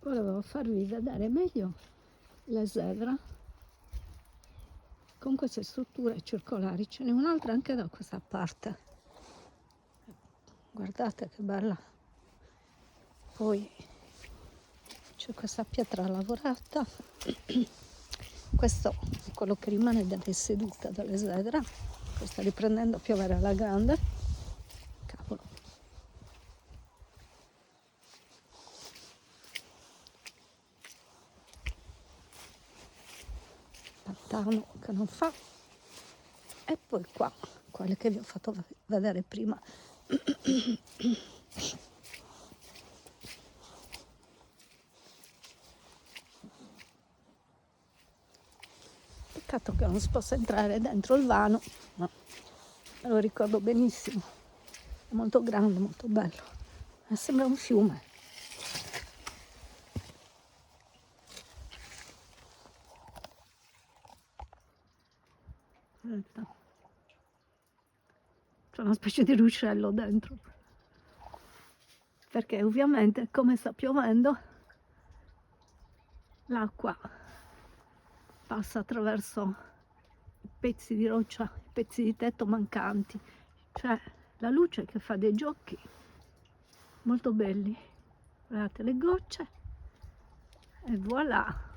Volevo farvi vedere meglio le zebra con queste strutture circolari. Ce n'è un'altra anche da questa parte, guardate che bella. Poi c'è questa pietra lavorata. Questo è quello che rimane delle sedute delle zebra. Sta riprendendo a piovere alla grande. Cavolo. Pantano che non fa. E poi qua, quelle che vi ho fatto vedere prima. Peccato che non si possa entrare dentro il vano, ma me lo ricordo benissimo. È molto grande, molto bello. Sembra un fiume. C'è una specie di ruscello dentro. Perché ovviamente, come sta piovendo, l'acqua passa attraverso i pezzi di roccia, i pezzi di tetto mancanti. Cioè la luce che fa dei giochi molto belli. Guardate le gocce e voilà.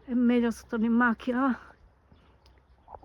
È meglio se torno in macchina,